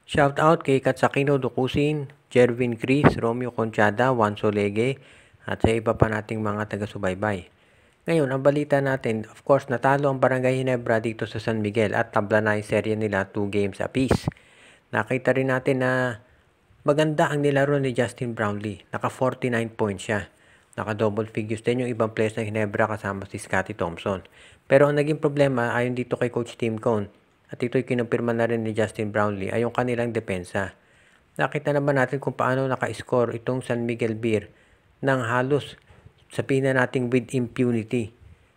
Shoutout kay Katsakino Dukusin, Jervin Chris, Romeo Conchada, Juan Solege, at sa iba pa nating mga taga-subaybay. Ngayon, ang balita natin, of course, natalo ang Barangay Ginebra dito sa San Miguel at tabla na yung serye nila 2 games apiece. Nakita rin natin na maganda ang nilaro ni Justin Brownlee. Naka 49 points siya. Naka double figures din yung ibang players ng Ginebra kasama si Scotty Thompson. Pero ang naging problema ayon dito kay Coach Tim Cone, at ito'y kinumpirma na rin ni Justin Brownlee, ay yung kanilang depensa. Nakita naman natin kung paano naka-score itong San Miguel Beer ng halos sabihin na natin with impunity.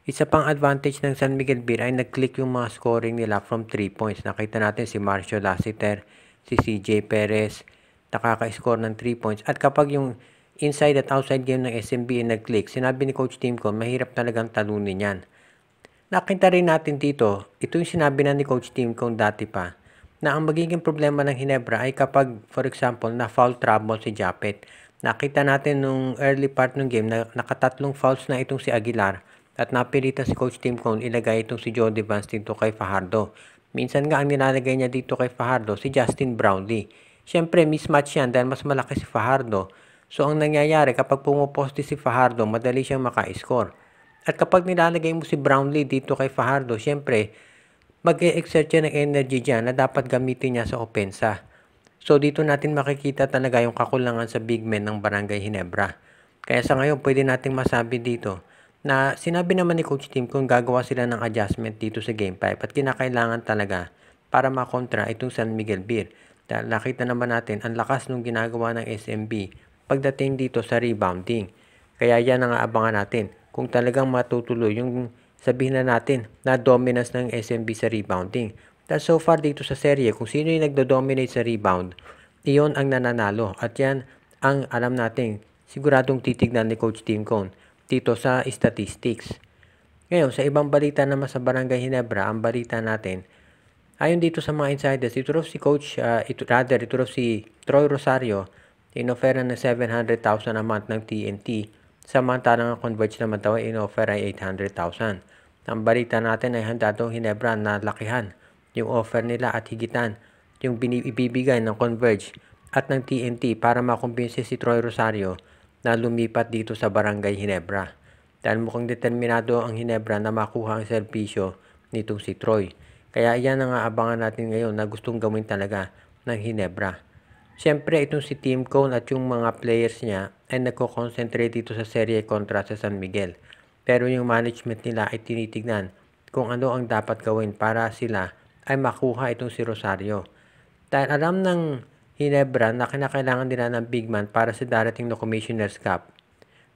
Isa pang advantage ng San Miguel Beer ay nag-click yung mga scoring nila from 3 points. Nakita natin si Marcio Lassiter, si CJ Perez, nakaka-score ng 3 points. At kapag yung inside at outside game ng SMB nag-click, sinabi ni Coach Tim Cone, mahirap talagang talunin yan. Nakita rin natin dito, ito yung sinabi na ni Coach Tim Cone dati pa, na ang magiging problema ng Ginebra ay kapag, for example, na foul trouble si Japet. Nakita natin nung early part ng game na nakatatlong fouls na itong si Aguilar at napilitan si Coach Tim Cone ilagay itong si Jody Vance dito kay Fajardo. Minsan nga ang nilalagay niya dito kay Fajardo si Justin Brownlee. Siyempre, mismatch yan dahil mas malaki si Fajardo. So, ang nangyayari kapag pumuposte si Fajardo, madali siyang maka-score. At kapag nilalagay mo si Brownlee dito kay Fajardo, syempre, mag-e-exert siya ng energy dyan na dapat gamitin niya sa opensa. So, dito natin makikita talaga yung kakulangan sa big men ng Barangay Ginebra. Kaya sa ngayon, pwede nating masabi dito na sinabi naman ni Coach Tim kung gagawa sila ng adjustment dito sa Game 5 at kinakailangan talaga para makontra itong San Miguel Beer. Dahil nakita naman natin ang lakas ng ginagawa ng SMB pagdating dito sa rebounding. Kaya yan ang aabangan natin kung talagang matutuloy yung sabihin na natin na dominance ng SMB sa rebounding. Dahil so far dito sa serye, kung sino yung nagdo-dominate sa rebound, iyon ang nananalo. At yan ang alam natin, siguradong titignan ni Coach Tim Cone dito sa statistics. Ngayon, sa ibang balita naman sa Barangay Ginebra, ang balita natin, ayon dito sa mga insiders, ito raw si Coach, ito raw si Troy Rosario, inoferan na 700,000 a month ng TNT. Samantalang ang Converge naman daw ay in-offer ay 800,000. Ang balita natin ay handa daw Ginebra na lakihan yung offer nila at higitan yung ibibigay ng Converge at ng TNT para makumbinsi si Troy Rosario na lumipat dito sa Barangay Ginebra. Dahil mukhang determinado ang Ginebra na makuha ang serbisyo nitong si Troy. Kaya yan ang aabangan natin ngayon na gustong gawin talaga ng Ginebra. Siyempre, itong si Tim Cone at yung mga players niya ay nagko-concentrate dito sa serye kontra sa San Miguel. Pero yung management nila ay tinitignan kung ano ang dapat gawin para sila ay makuha itong si Rosario. Dahil alam ng Ginebra na kinakailangan nila ng big man para sa darating na Commissioner's Cup.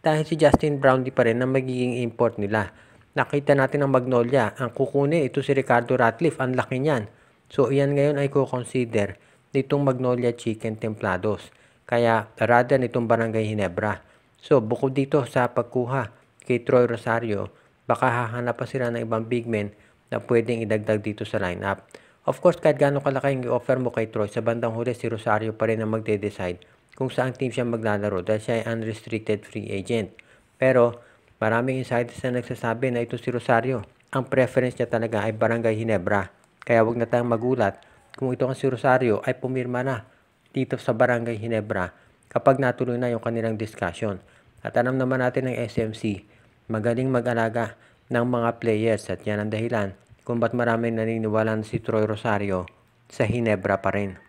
Dahil si Justin Brownlee pa rin ang magiging import nila. Nakita natin ang Magnolia. Ang kukunin, ito si Ricardo Ratcliffe. Ang laki niyan. So, iyan ngayon ay kukonsider nitong Magnolia Chicken Templados. Kaya, rather nitong Barangay Ginebra. So, bukod dito sa pagkuha kay Troy Rosario, baka hahanap pa sila ng ibang big men na pwedeng idagdag dito sa lineup. Of course, kahit gaano kalaki yung i-offer mo kay Troy, sa bandang huli si Rosario pa rin ang magde-decide kung saan team siya maglalaro dahil siya ay unrestricted free agent. Pero, maraming insiders na nagsasabi na ito si Rosario. Ang preference niya talaga ay Barangay Ginebra. Kaya wag na tayong magulat kung ito ang si Rosario ay pumirma na dito sa Barangay Ginebra kapag natuloy na yung kanilang discussion. At alam naman natin ng SMC, magaling mag-alaga ng mga players at yan ang dahilan kung ba't maraming naniniwala na si Troy Rosario sa Ginebra pa rin.